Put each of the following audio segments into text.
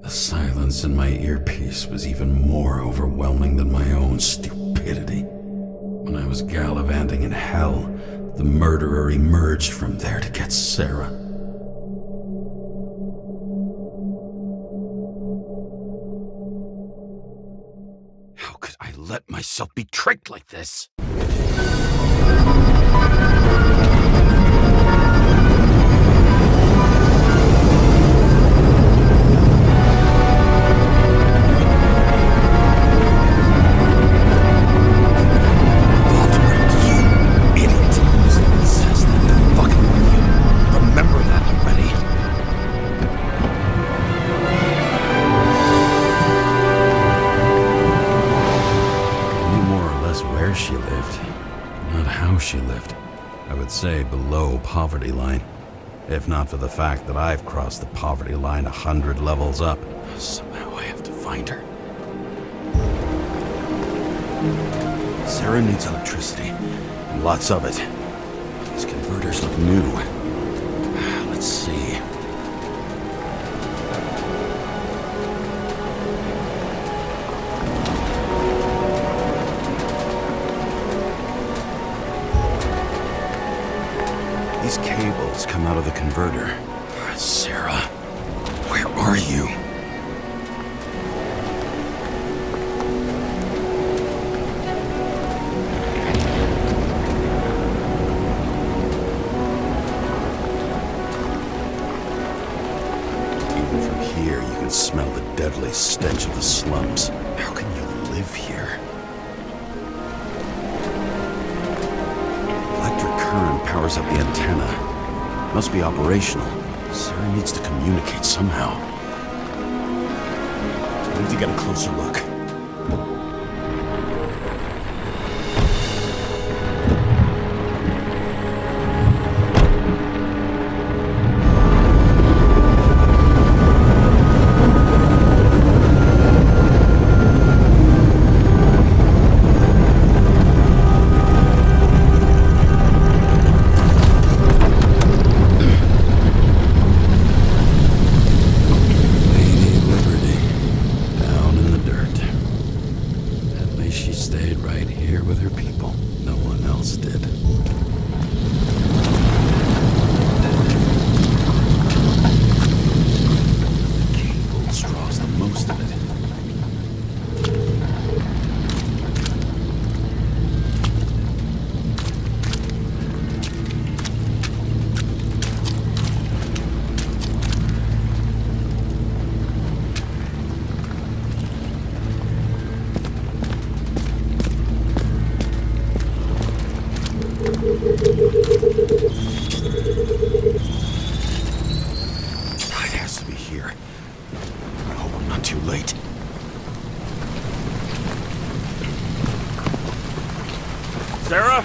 The silence in my earpiece was even more overwhelming than my own stupidity. When I was gallivanting in hell, the murderer emerged from there to get Sara. How could I let myself be tricked like this? She lived, I would say below poverty line, if not for the fact that I've crossed the poverty line 100 levels up. Somehow I have to find her. Sara needs electricity, and lots of it. These converters look new. Let's see. These cables come out of the converter. Sara, where are you? Even from here, you can smell the deadly stench of the slums. How can you live here? Current powers up the antenna. Must be operational. Sara needs to communicate somehow. I need to get a closer look. Sara?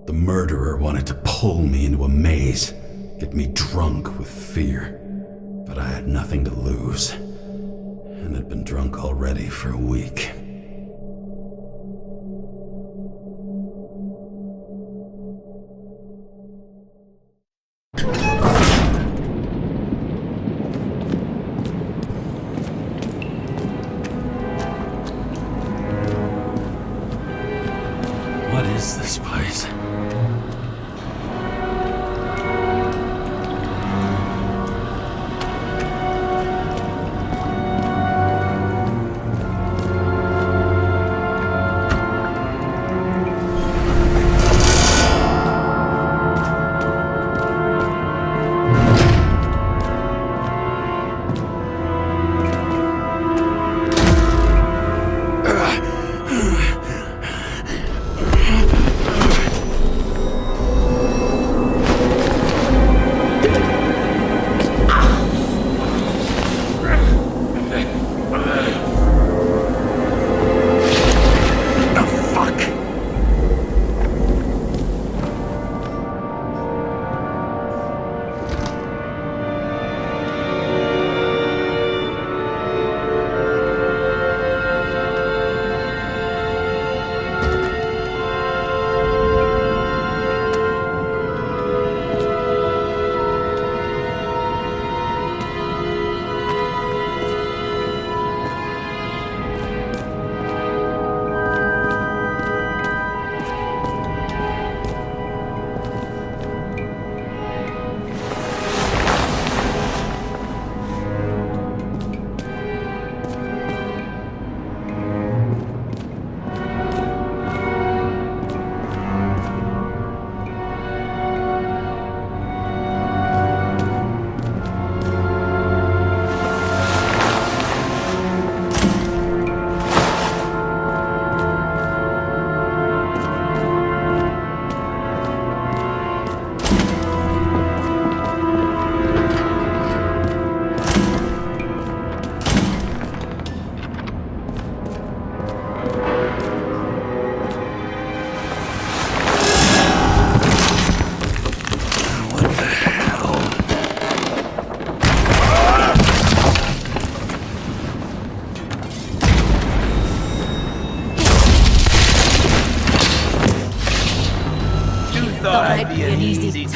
The murderer wanted to pull me into a maze, get me drunk with fear. But I had nothing to lose, and had been drunk already for a week. What is this place?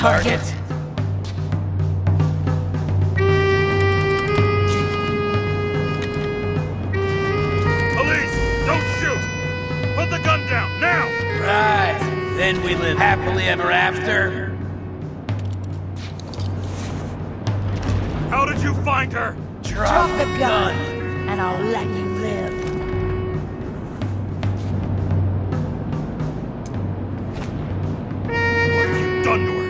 target. Police, don't shoot! Put the gun down, now! Right. Then we live happily ever after. How did you find her? Drop the gun, and I'll let you live. What have you done to her?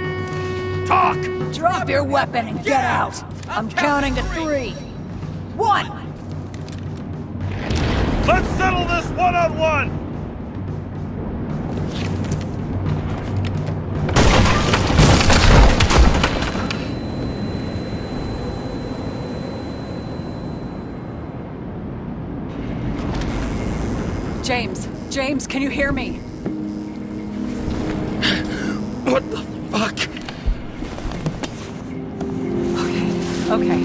Talk! Drop your weapon and get out. I'm counting to 3. 1. Let's settle this one-on-one! James, can you hear me? What the fuck? Okay.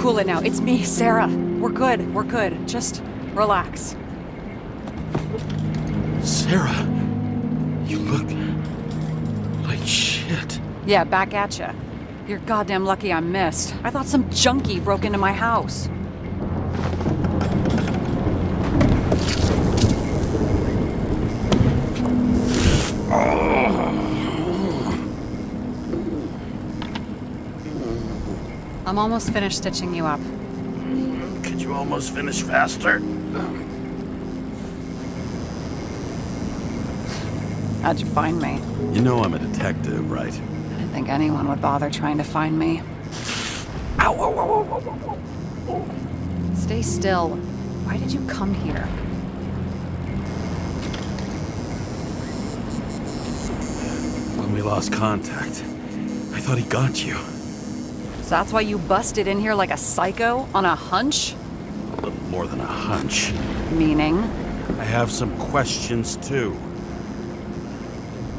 Cool it now. It's me, Sara. We're good. Just relax. Sara, you look like shit. Yeah, back at ya. You're goddamn lucky I missed. I thought some junkie broke into my house. I'm almost finished stitching you up. Could you almost finish faster? How'd you find me? You know I'm a detective, right? I didn't think anyone would bother trying to find me. Ow, ow, ow, ow, ow, ow. Stay still. Why did you come here? When we lost contact, I thought he got you. So that's why you busted in here like a psycho on a hunch? A little more than a hunch. Meaning? I have some questions, too.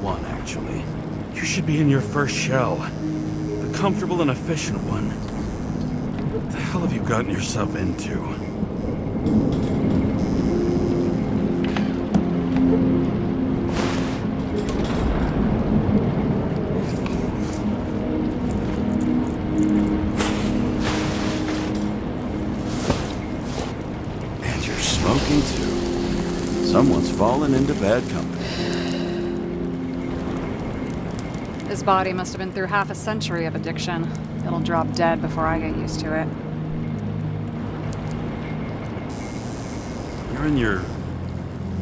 One, actually. You should be in your first shell. The comfortable and efficient one. What the hell have you gotten yourself into? And you're smoking, too. Someone's fallen into bad company. His body must have been through half a century of addiction. It'll drop dead before I get used to it. You're in your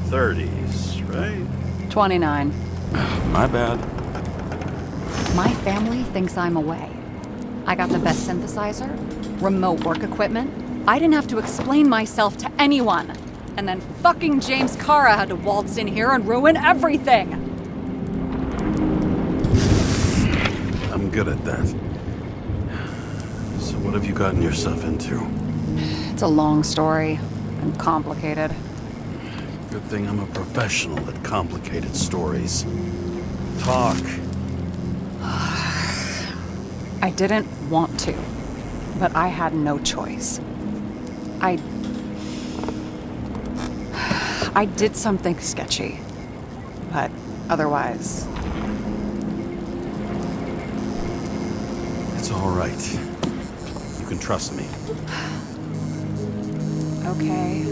30s, right? 29. My bad. My family thinks I'm away. I got the best synthesizer, remote work equipment. I didn't have to explain myself to anyone. And then fucking James Karra had to waltz in here and ruin everything. I'm good at that. So what have you gotten yourself into? It's a long story and complicated. Good thing I'm a professional at complicated stories. Talk. I didn't want to, but I had no choice. I did something sketchy, but otherwise... It's all right. You can trust me. Okay.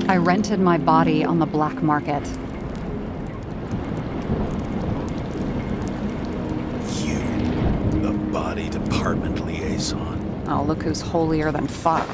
I rented my body on the black market. You, the body department liaison. Oh, look who's holier than fuck.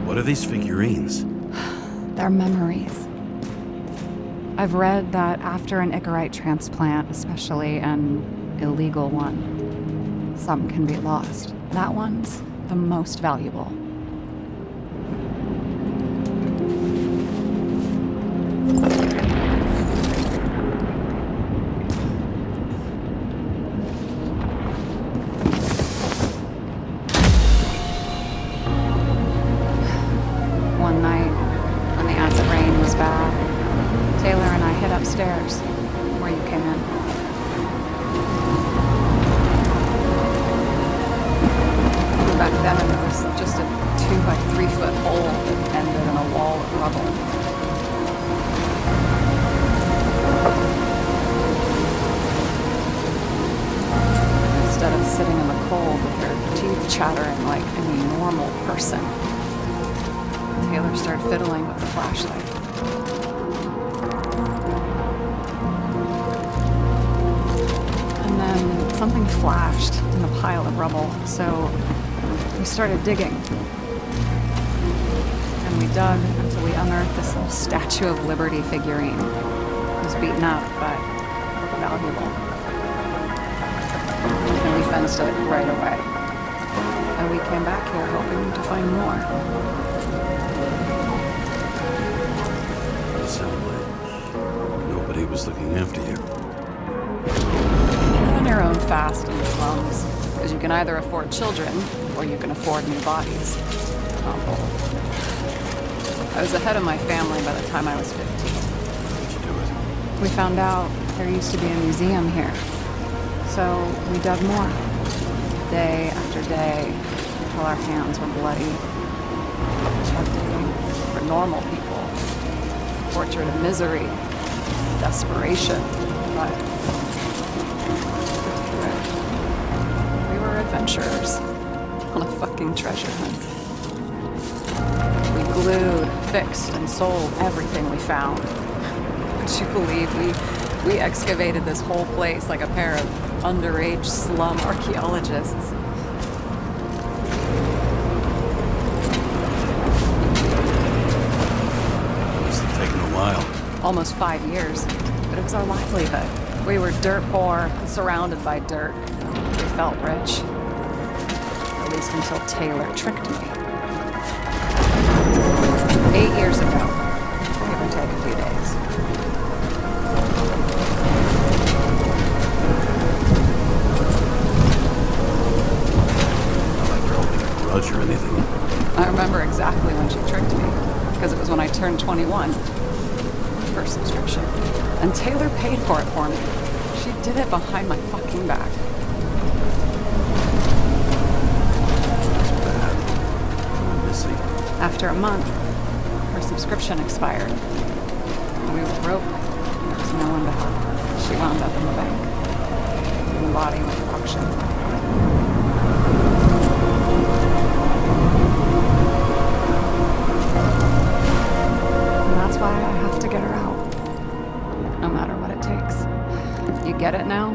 What are these figurines? They're memories. I've read that after an Icarite transplant, especially an illegal one, some can be lost. That one's the most valuable. One night, when the acid rain was bad, Taylor and I hid upstairs, where you came in. Back then, it was just a 2 by 3 foot hole that ended in a wall of rubble. Instead of sitting in the cold with her teeth chattering like any normal person, Taylor started fiddling with the flashlight. And then something flashed in the pile of rubble, so we started digging. And we dug until we unearthed this little Statue of Liberty figurine. It was beaten up, but valuable. And we fenced it right away. And we came back here hoping to find more. It sounded like nobody was looking after you. You're on your own fast in the slums, because you can either afford children, or you can afford new bodies. Not both. I was ahead of my family by the time I was 15. How'd you do it? We found out there used to be a museum here. So we dug more. Day after day, until our hands were bloody. Kept digging for normal people. Portrait of misery, desperation, but we were adventurers on a fucking treasure hunt. We glued, fixed, and sold everything we found. Would you believe we excavated this whole place like a pair of underage slum archaeologists? Must have taken a while. Almost 5 years, but it was our livelihood. We were dirt poor, surrounded by dirt. We felt rich. At least until Taylor tricked me. 8 years ago, give or take a few days. Not like you're holding a grudge or anything. I remember exactly when she tricked me, because it was when I turned 21. First subscription. And Taylor paid for it for me. She did it behind my fucking back. It's bad. I'm missing. After a month, her subscription expired. We were broke. There was no one to help. She wound up in the bank. And the body went to auction. And that's why I have to get her out. No matter what it takes. You get it now?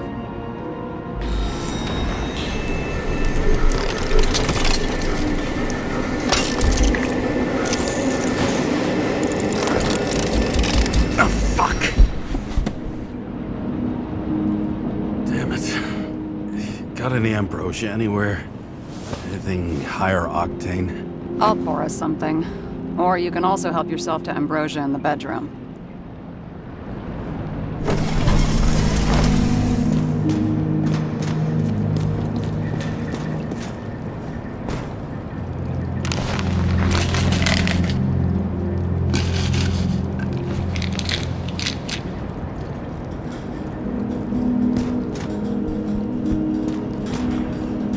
Oh, fuck! Damn it. Got any ambrosia anywhere? Anything higher octane? I'll pour us something. Or you can also help yourself to ambrosia in the bedroom.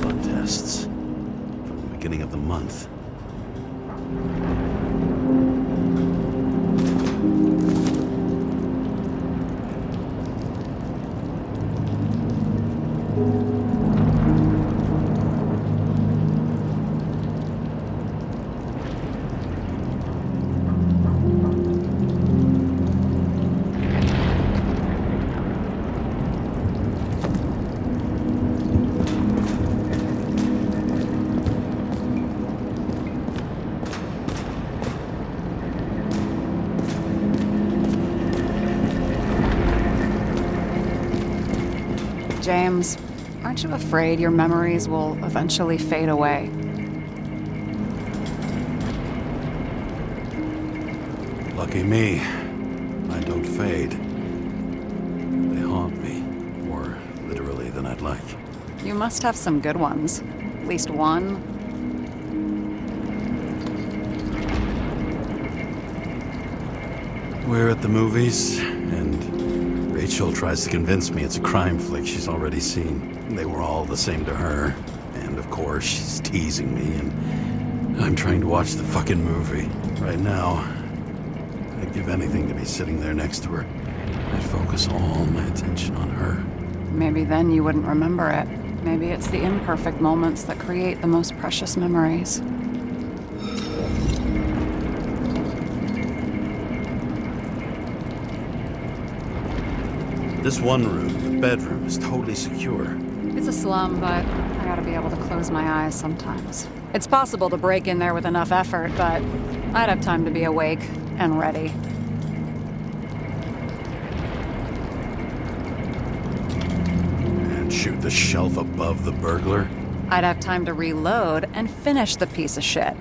Blood tests. From the beginning of the month. James, aren't you afraid your memories will eventually fade away? Lucky me. I don't fade. They haunt me. More literally than I'd like. You must have some good ones. At least one. We're at the movies, and Rachel tries to convince me it's a crime flick she's already seen. They were all the same to her. And of course, she's teasing me, and I'm trying to watch the fucking movie. Right now, I'd give anything to be sitting there next to her. I'd focus all my attention on her. Maybe then you wouldn't remember it. Maybe it's the imperfect moments that create the most precious memories. This one room, the bedroom, is totally secure. It's a slum, but I gotta be able to close my eyes sometimes. It's possible to break in there with enough effort, but I'd have time to be awake and ready. And shoot the shelf above the burglar? I'd have time to reload and finish the piece of shit.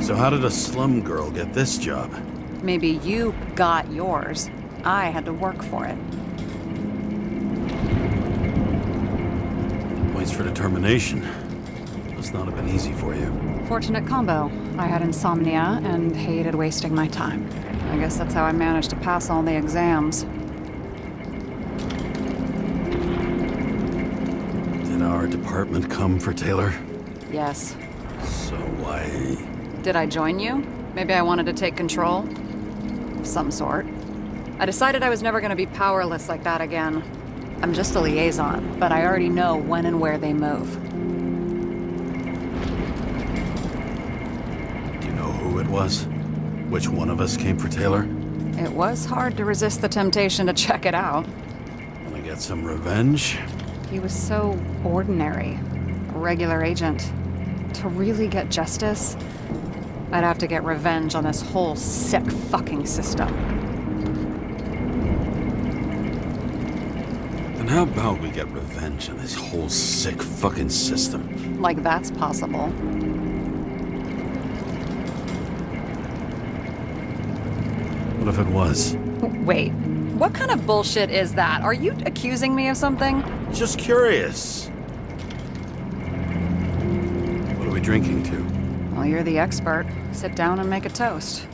So how did a slum girl get this job? Maybe you got yours. I had to work for it. Points for determination. Must not have been easy for you. Fortunate combo. I had insomnia and hated wasting my time. I guess that's how I managed to pass all the exams. Did our department come for Taylor? Yes. So why... Did I join you? Maybe I wanted to take control? Of some sort. I decided I was never going to be powerless like that again. I'm just a liaison, but I already know when and where they move. Do you know who it was? Which one of us came for Taylor? It was hard to resist the temptation to check it out. Wanna get some revenge? He was so ordinary. A regular agent. To really get justice, I'd have to get revenge on this whole sick fucking system. And how about we get revenge on this whole sick fucking system? Like that's possible. What if it was? Wait, what kind of bullshit is that? Are you accusing me of something? Just curious. What are we drinking to? Well, you're the expert. Sit down and make a toast.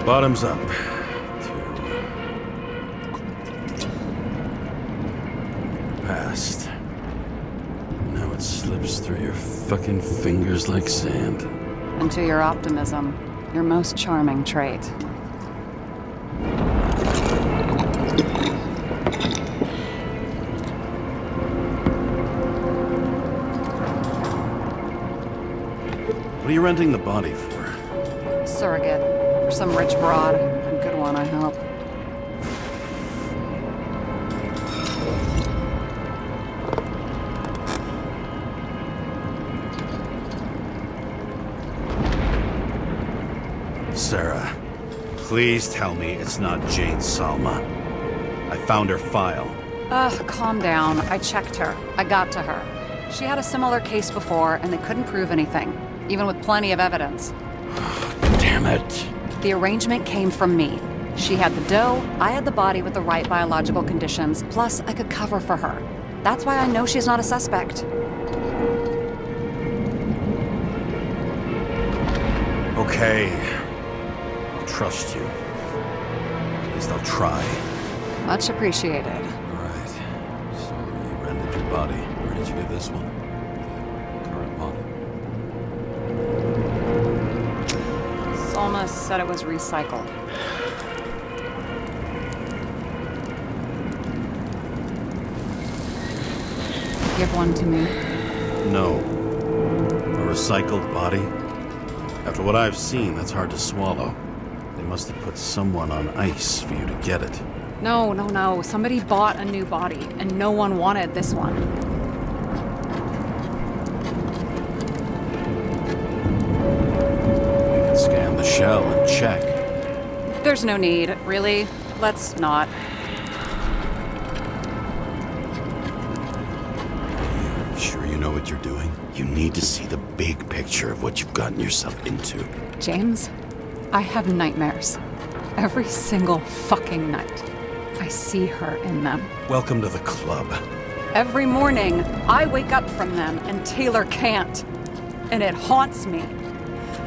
Bottoms up. Past. Now it slips through your fucking fingers like sand. And to your optimism, your most charming trait. What are you renting the body for? Surrogate. For some rich broad. A good one, I hope. Sara, please tell me it's not Jane Salma. I found her file. Calm down. I checked her. I got to her. She had a similar case before, and they couldn't prove anything, even with plenty of evidence. Damn it. The arrangement came from me. She had the dough, I had the body with the right biological conditions, plus I could cover for her. That's why I know she's not a suspect. Okay. I'll trust you. At least I'll try. Much appreciated. All right. So you rented your body. Where did you get this one? The current model. Salma said it was recycled. Give one to me. No. A recycled body? After what I've seen, that's hard to swallow. must have put someone on ice for you to get it. No. Somebody bought a new body, and no one wanted this one. We can scan the shell and check. There's no need, really. Let's not. Sure you know what you're doing? You need to see the big picture of what you've gotten yourself into. James, I have nightmares. Every single fucking night. I see her in them. Welcome to the club. Every morning, I wake up from them and Taylor can't. And it haunts me.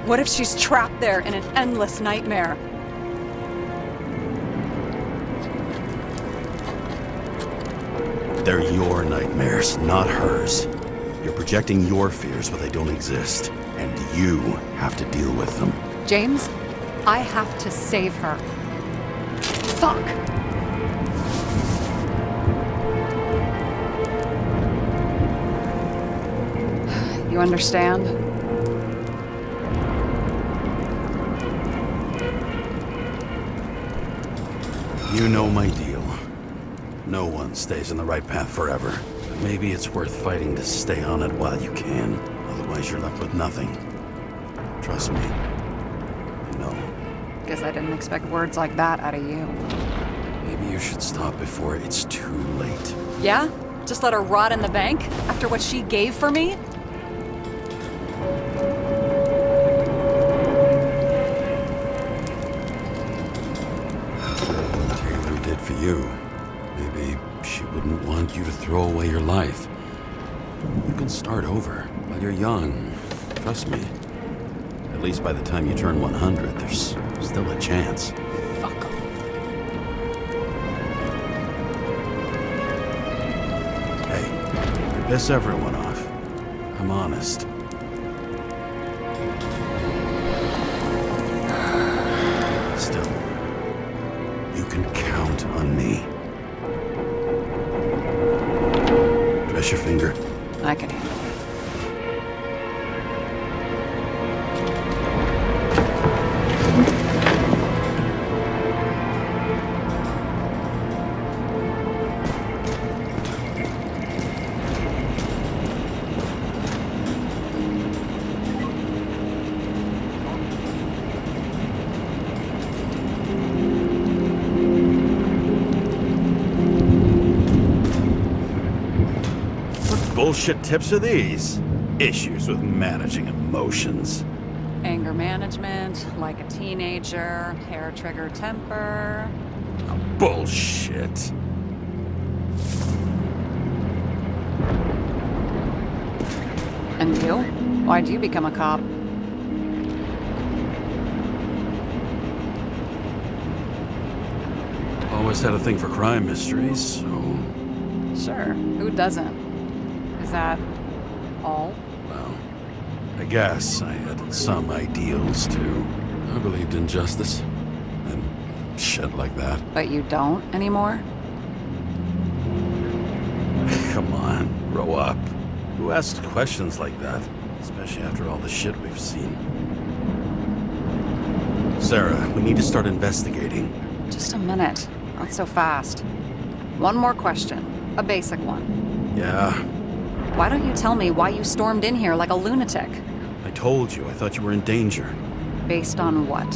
What if she's trapped there in an endless nightmare? They're your nightmares, not hers. You're projecting your fears, but they don't exist. And you have to deal with them. James, I have to save her. Fuck! You understand? You know my deal. No one stays on the right path forever. But maybe it's worth fighting to stay on it while you can. Otherwise, you're left with nothing. Trust me. I know. Guess I didn't expect words like that out of you. Maybe you should stop before it's too late. Yeah? Just let her rot in the bank after what she gave for me? Taylor did for you. Maybe she wouldn't want you to throw away your life. You can start over while you're young. Trust me. At least by the time you turn 100, there's still a chance. Fuck off. Hey, you piss everyone off. I'm honest. Still, you can count on me. Dress your finger. I can handle it. Bullshit tips are these? Issues with managing emotions. Anger management, like a teenager, hair trigger temper. Bullshit. And you? Why'd you become a cop? Always had a thing for crime mysteries, so... Sure, who doesn't? Is that all? Well, I guess I had some ideals, too. I believed in justice. And shit like that. But you don't anymore? Come on, grow up. Who asks questions like that? Especially after all the shit we've seen. Sarah, we need to start investigating. Just a minute. Not so fast. One more question. A basic one. Yeah, Why don't you tell me why you stormed in here like a lunatic? I told you. I thought you were in danger. Based on what?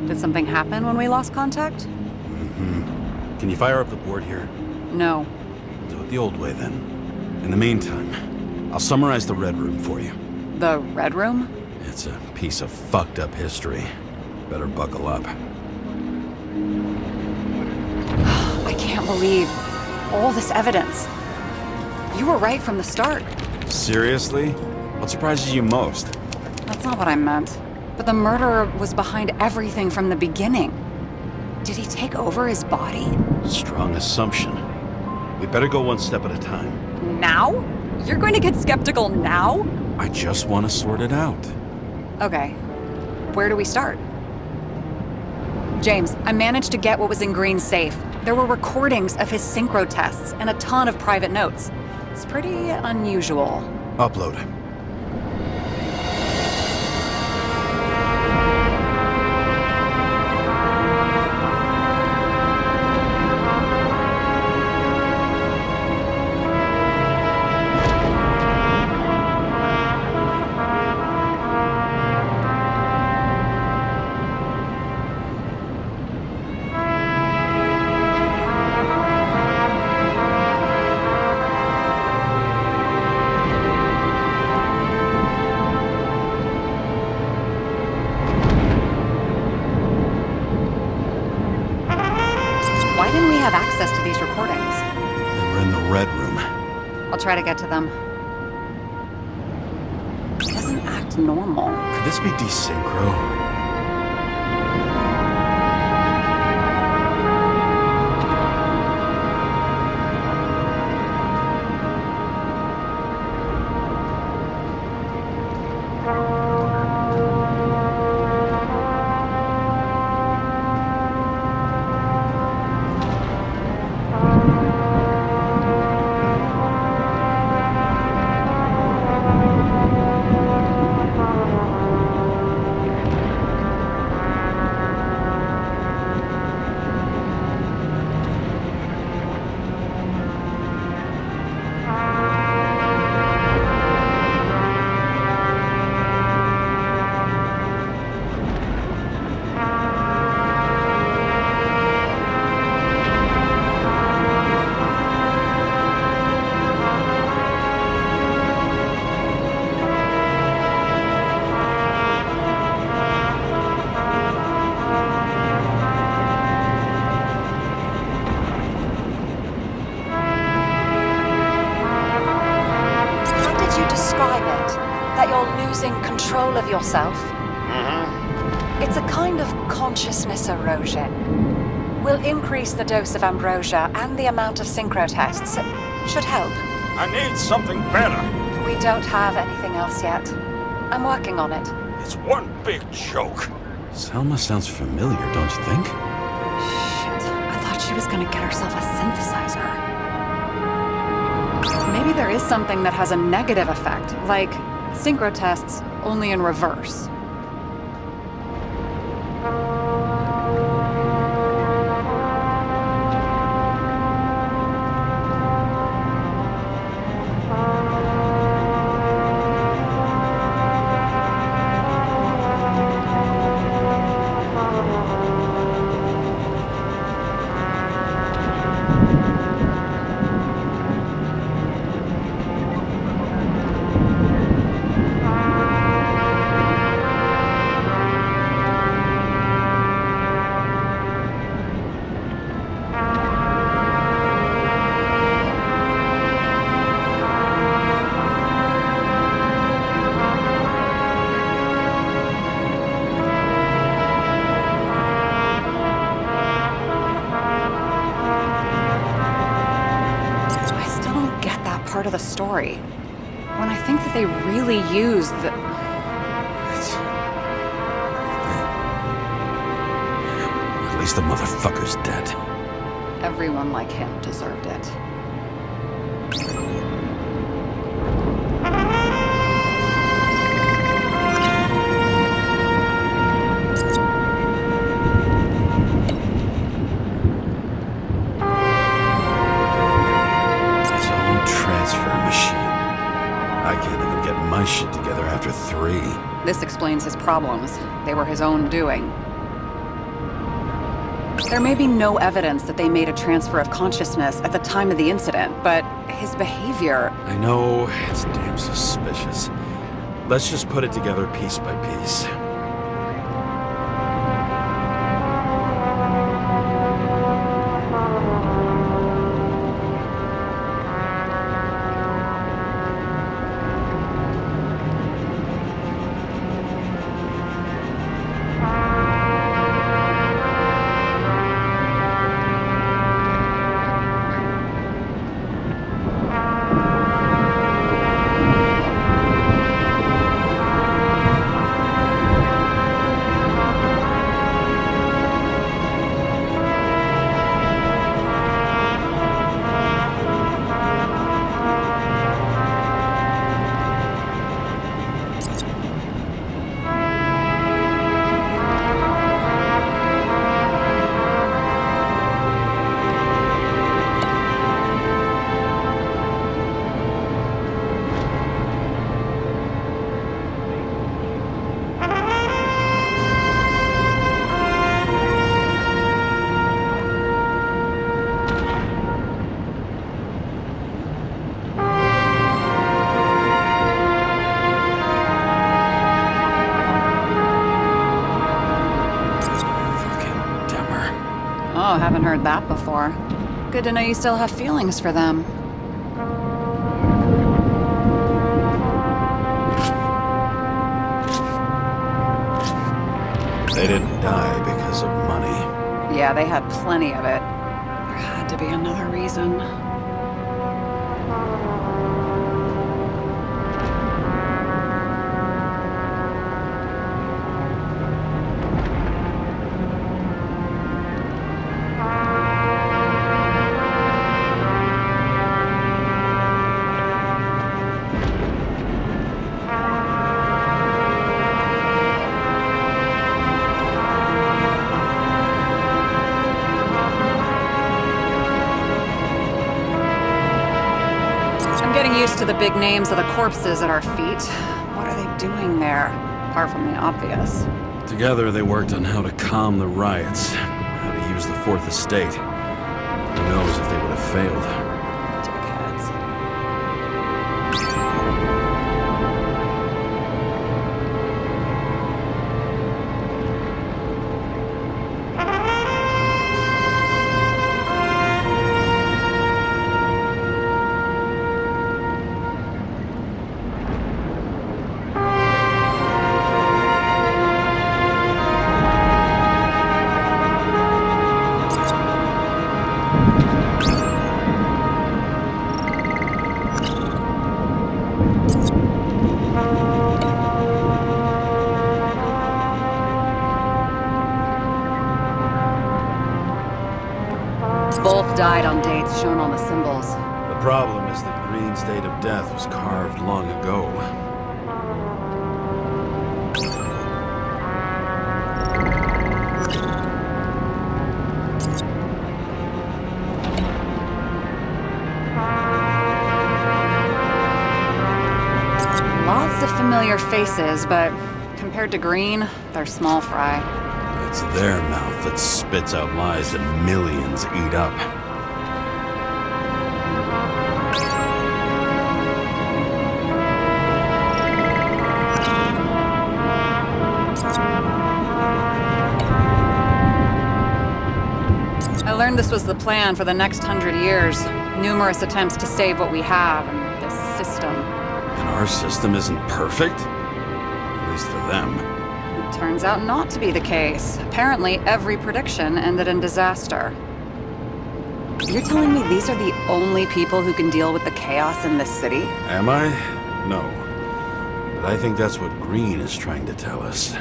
Did something happen when we lost contact? Can you fire up the board here? No. Do it the old way, then. In the meantime, I'll summarize the Red Room for you. The Red Room? It's a piece of fucked up history. Better buckle up. I can't believe all this evidence. You were right from the start. Seriously? What surprises you most? That's not what I meant. But the murderer was behind everything from the beginning. Did he take over his body? Strong assumption. We better go one step at a time. Now? You're going to get skeptical now? I just want to sort it out. Okay. Where do we start? James, I managed to get what was in Green's safe. There were recordings of his synchro tests and a ton of private notes. It's pretty unusual. Upload. I'll try to get to them. He doesn't act normal. Could this be desynchro? Control of yourself. It's a kind of consciousness erosion. Will increase the dose of ambrosia and the amount of synchro tests. Should help. I need something better. We don't have anything else yet. I'm working on it. It's one big joke. Selma sounds familiar, don't you think? Shit, I thought she was gonna get herself a synthesizer. Maybe there is something that has a negative effect, like synchro tests, only in reverse. Part of the story. When I think that they really used the... At least the motherfucker's dead. Everyone like him deserved it. My shit together after 3. This explains his problems. They were his own doing. There may be no evidence that they made a transfer of consciousness at the time of the incident, but his behavior... I know, it's damn suspicious. Let's just put it together piece by piece. Oh, haven't heard that before. Good to know you still have feelings for them. Yeah, they had plenty of it. There had to be another reason. Used to the big names of the corpses at our feet. What are they doing there, apart from the obvious? Together they worked on how to calm the riots, how to use the Fourth Estate. Who knows if they would have failed. Dickheads. Both died on dates shown on the symbols. The problem is that Green's date of death was carved long ago. Lots of familiar faces, but compared to Green, they're small fry. It's their mouth that spits out lies that millions eat up. I learned this was the plan for the next 100 years. Numerous attempts to save what we have in this system. And our system isn't perfect? At least for them. Turns out not to be the case. Apparently, every prediction ended in disaster. You're telling me these are the only people who can deal with the chaos in this city? Am I? No. But I think that's what Green is trying to tell us.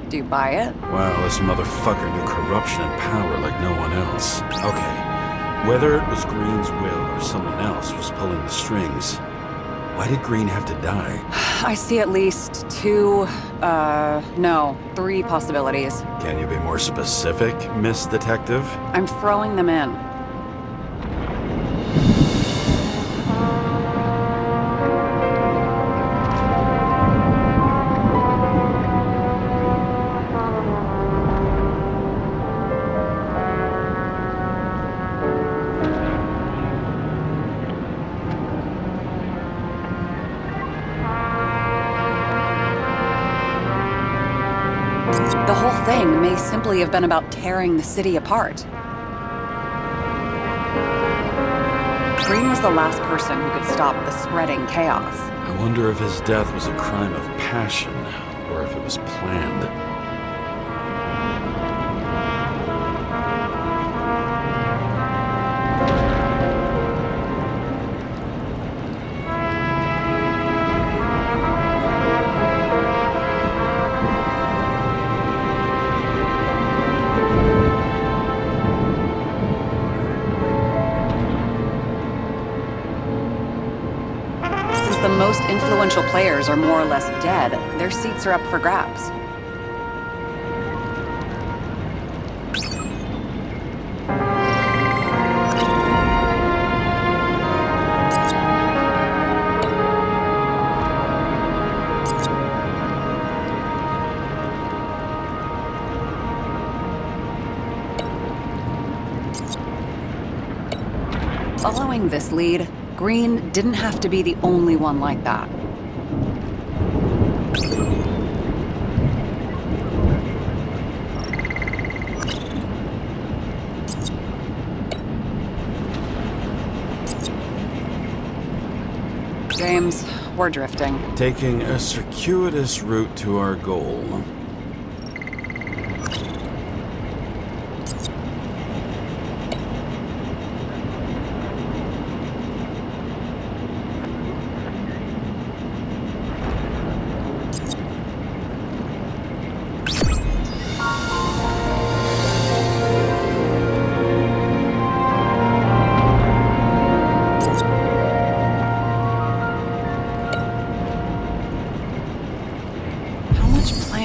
Do you buy it? Well, this motherfucker knew corruption and power like no one else. Okay, whether it was Green's will or someone else was pulling the strings, why did Green have to die? I see at least three possibilities. Can you be more specific, Miss Detective? I'm throwing them in. The whole thing may simply have been about tearing the city apart. Green was the last person who could stop the spreading chaos. I wonder if his death was a crime of passion, or if it was planned. The most influential players are more or less dead. Their seats are up for grabs. Following this lead, Green didn't have to be the only one like that. James, we're drifting. Taking a circuitous route to our goal.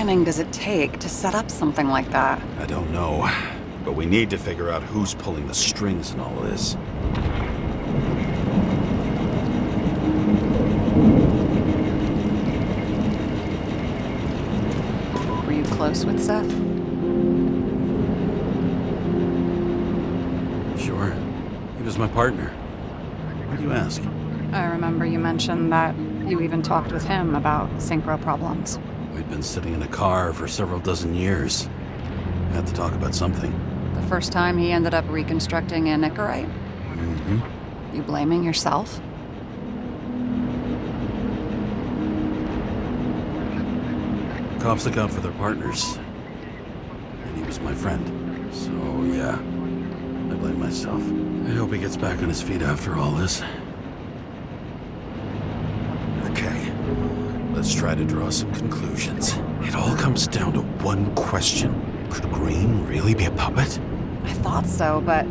planning does it take to set up something like that? I don't know, but we need to figure out who's pulling the strings in all of this. Were you close with Seth? Sure. He was my partner. Why do you ask? I remember you mentioned that you even talked with him about synchro problems. We'd been sitting in a car for several dozen years. Had to talk about something. The first time he ended up reconstructing a Nicorite? Mm-hmm. You blaming yourself? Cops look out for their partners. And he was my friend. So, yeah. I blame myself. I hope he gets back on his feet after all this. Okay. Let's try to draw some conclusions. It all comes down to one question. Could Green really be a puppet? I thought so, but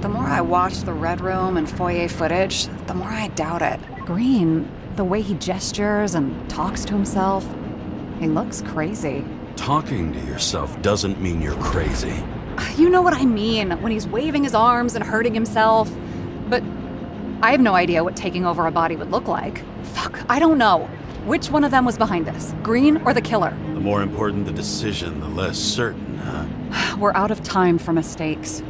the more I watch the Red Room and foyer footage, the more I doubt it. Green, the way he gestures and talks to himself, he looks crazy. Talking to yourself doesn't mean you're crazy. You know what I mean, when he's waving his arms and hurting himself. But I have no idea what taking over a body would look like. Fuck, I don't know. Which one of them was behind this, Green or the killer? The more important the decision, the less certain, huh? We're out of time for mistakes.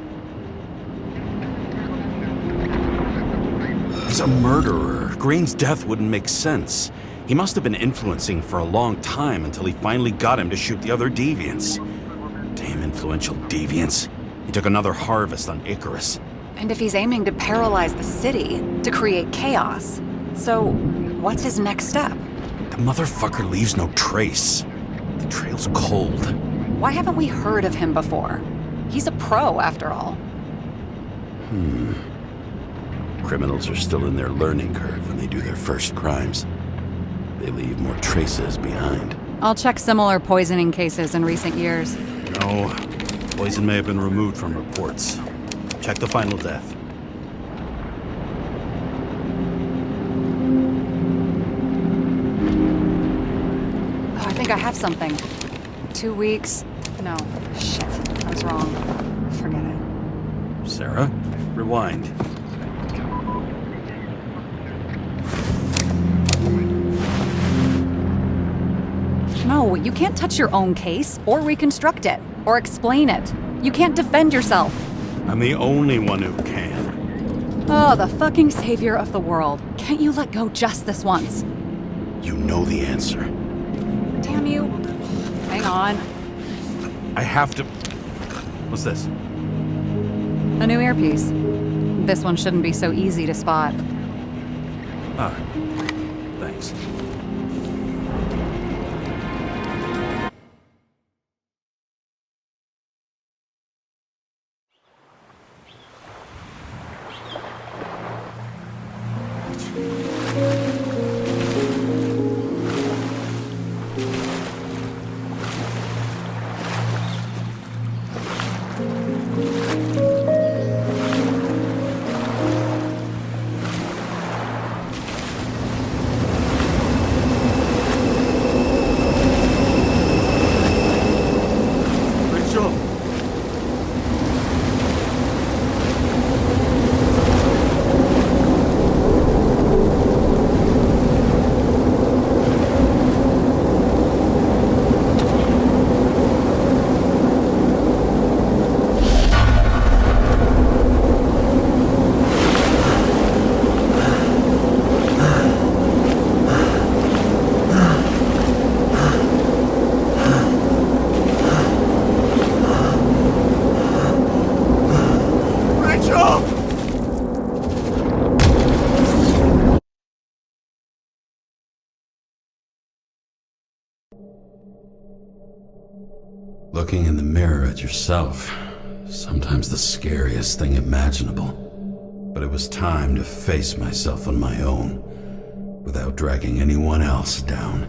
He's a murderer. Green's death wouldn't make sense. He must have been influencing for a long time until he finally got him to shoot the other deviants. Damn influential deviants. He took another harvest on Icarus. And if he's aiming to paralyze the city, to create chaos, so what's his next step? The motherfucker leaves no trace. The trail's cold. Why haven't we heard of him before? He's a pro, after all. Criminals are still in their learning curve when they do their first crimes. They leave more traces behind. I'll check similar poisoning cases in recent years. No, poison may have been removed from reports. Check the final death. Oh, I think I have something. 2 weeks. No, shit, I was wrong. Forget it. Sara, rewind. No, you can't touch your own case, or reconstruct it, or explain it. You can't defend yourself. I'm the only one who can. Oh, the fucking savior of the world. Can't you let go just this once? You know the answer. Damn you. Hang on. I have to... What's this? A new earpiece. This one shouldn't be so easy to spot. Ah, thanks. Looking in the mirror at yourself, sometimes the scariest thing imaginable. But it was time to face myself on my own, without dragging anyone else down.